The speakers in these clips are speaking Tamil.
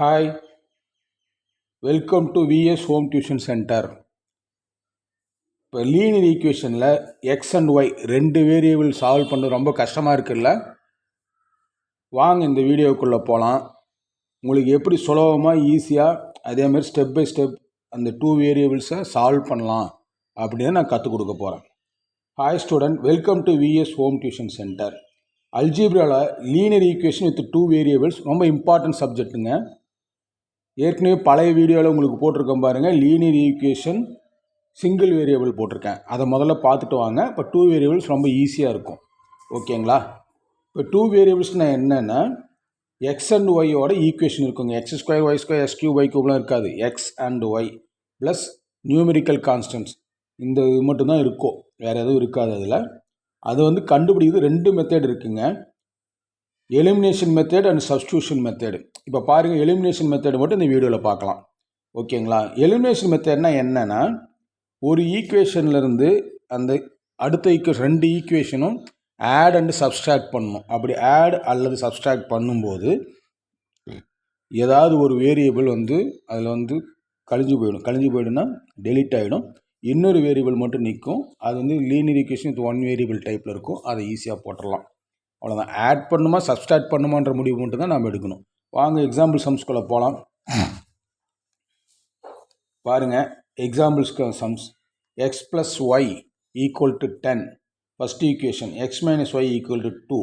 Hi, welcome to VS Home Tuition Center. இப்போ லீனியர் ஈக்குவேஷனில் எக்ஸ் அண்ட் ஒய் ரெண்டு வேரியபிள் சால்வ் பண்ண ரொம்ப கஷ்டமாக இருக்குல்ல. வாங்க இந்த வீடியோக்குள்ளே போகலாம். உங்களுக்கு எப்படி சுலபமாக ஈஸியாக அதேமாதிரி ஸ்டெப் பை ஸ்டெப் அந்த டூ வேரியபிள்ஸை சால்வ் பண்ணலாம் அப்படின்னு நான் கற்றுக் கொடுக்க போகிறேன். Hi student, welcome to VS Home Tuition Center. அல்ஜீப்ராவில் linear equation with two variables ரொம்ப இம்பார்ட்டன்ட் சப்ஜெக்ட்டுங்க. ஏற்கனவே பழைய வீடியோவில் உங்களுக்கு போட்டிருக்கேன் பாருங்கள், லீனியர் ஈக்குவேஷன் சிங்கிள் வேரியபிள் போட்டிருக்கேன். அதை முதல்ல பார்த்துட்டு வாங்க. இப்போ டூ வேரியபிள்ஸ் ரொம்ப ஈஸியாக இருக்கும். ஓகேங்களா? இப்போ டூ வேரியபிள்ஸ்னால் என்னென்னா எக்ஸ் அண்ட் ஒய்யோட ஈக்குவேஷன் இருக்குங்க. X square y square x cube y கியூப்லாம் இருக்காது. X and y plus numerical constants இந்த இது மட்டும்தான் இருக்கும், வேறு எதுவும் இருக்காது. அதில் அது கண்டுபிடிக்கிறது ரெண்டு மெத்தட் இருக்குங்க. Elimination method and substitution method. இப்போ பாருங்கள், எலிமினேஷன் மெத்தடு மட்டும் இந்த வீடியோவில் பார்க்கலாம். ஓகேங்களா? எலிமினேஷன் மெத்தட்னா என்னென்னா, ஒரு ஈக்குவேஷன்லேருந்து அந்த அடுத்த ரெண்டு ஈக்குவேஷனும் ஆட் அண்டு சப்ஸ்ட்ராக்ட் பண்ணணும். அப்படி ஆட் அல்லது சப்ஸ்ட்ராக்ட் பண்ணும்போது ஏதாவது ஒரு வேரியபிள் அதில் கழிஞ்சு போயிடும்னா டெலீட் ஆகிடும். இன்னொரு வேரியபிள் மட்டும் நிற்கும். அது linear equation with one variable டைப்பில் இருக்கும். அதை ஈஸியாக போட்டுடலாம். அவ்வளோதான். ஆட் பண்ணுமா சப்ஸ்ட்ராக்ட் பண்ணுமான்ற முடிவு மட்டும் தான் நம்ம எடுக்கணும். வாங்க எக்ஸாம்பிள் சம்ஸ்குள்ளே போகலாம். பாருங்கள், எக்ஸாம்பிள்ஸ்க்கு sums. X plus y equal to 10 first equation, x minus y equal to 2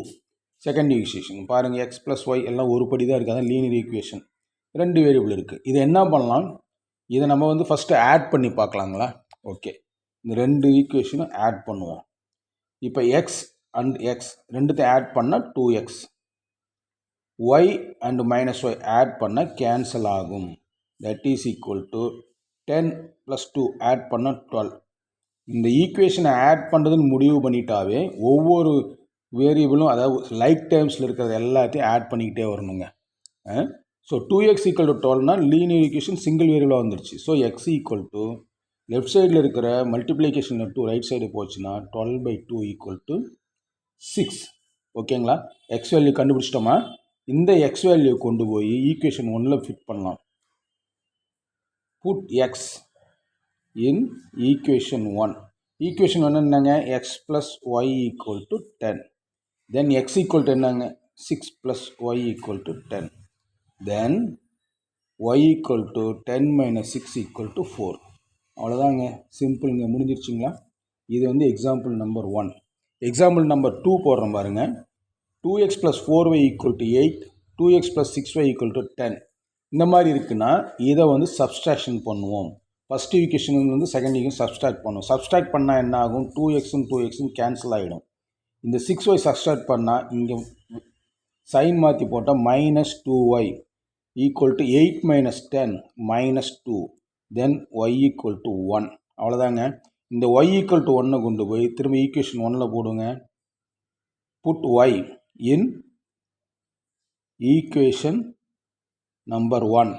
second equation. பாருங்கள், எக்ஸ் ப்ளஸ் ஒய் எல்லாம் ஒரு படி தான் இருக்குது. அதான் லீனியர் ஈக்குவேஷன். ரெண்டு வேரியபிள் இருக்குது. இதை என்ன பண்ணலாம், இதை நம்ம ஃபஸ்ட்டு ஆட் பண்ணி பார்க்கலாங்களா? ஓகே, இந்த ரெண்டு ஈக்குவேஷனும் ஆட் பண்ணுவோம். இப்போ எக்ஸ் அண்ட் எக்ஸ் ரெண்டுத்தையும் ஆட் பண்ணால் 2x, y and minus y add பண்ணால் கேன்சல் ஆகும். That is equal to 10 + 2 add பண்ணால் 12. இந்த ஈக்குவேஷனை ஆட் பண்ணுறதுன்னு முடிவு பண்ணிட்டாவே ஒவ்வொரு வேரியபிளும், அதாவது லைக் டைம்ஸில் இருக்கிறது எல்லாத்தையும் ஆட் பண்ணிக்கிட்டே வரணுங்க. ஸோ 2x = 12னா லீனியர் ஈக்குவேஷன் சிங்கிள் வேரியபிளாக வந்துருச்சு. ஸோ x = லெஃப்ட் சைடில் இருக்கிற மல்டிப்ளிகேஷன் 2 ரைட் சைடு போச்சுன்னா 12/2 = 6. ஓகேங்களா? எக்ஸ் வேல்யூ கண்டுபிடிச்சிட்டோமா? இந்த எக்ஸ் வேல்யூ கொண்டு போய் ஈக்குவேஷன் 1ல் ஃபிட் பண்ணலாம். Put x in equation 1. Equation 1 என்னங்க? X plus y equal to 10. Then x equal to என்னங்க? 6 + y equal to 10. Then y equal to 10 - 6 = 4. அவ்வளோதாங்க, சிம்பிளுங்க, முடிஞ்சிருச்சுங்களா? இது எக்ஸாம்பிள் நம்பர் 1. எக்ஸாம்பிள் நம்பர் 2 போடுறோம் பாருங்கள். 2x + 4y = 8, 2x + 6y = 10. இந்த மாதிரி இருக்குன்னா இதை சப்ஸ்ட்ராக்ஷன் பண்ணுவோம். First equation second equation subtract பண்ணுவோம். சப்ஸ்ட்ராக்ட் பண்ணால் என்ன ஆகும்? 2xம் 2xம் கேன்சல் ஆகிடும். இந்த 6y சப்ஸ்ட்ராக்ட் பண்ணால் இங்கே சைன் மாற்றி போட்டால் -2y = 8 - 10 -2. தென் y = 1. அவ்வளோதாங்க. இந்த y = 1 கொண்டு போய் திரும்ப ஈக்குவேஷன் 1ல் போடுங்க. Put y in equation number 1.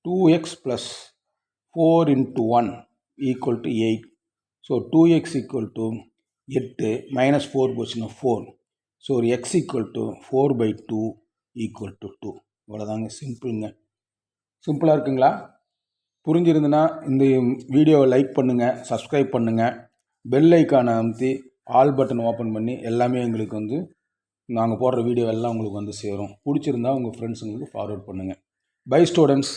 2x + 4 × 1 = 8. So 2x = 8 -4 போச்சுன்னா 4. So x = 4/2 = 2. இவ்வளோதாங்க, சிம்பிளுங்க. சிம்பிளாக இருக்குங்களா? புரிஞ்சிருந்துன்னா இந்த வீடியோவை லைக் பண்ணுங்கள், சப்ஸ்கிரைப் பண்ணுங்கள், பெல் ஐக்கானை அமுத்தி ஆல் பட்டன் ஓப்பன் பண்ணி எல்லாமே எங்களுக்கு நாங்கள் போடுற வீடியோ எல்லாம் உங்களுக்கு சேரும். பிடிச்சிருந்தா உங்கள் ஃப்ரெண்ட்ஸுங்களுக்கு ஃபார்வர்ட் பண்ணுங்கள். Bye students.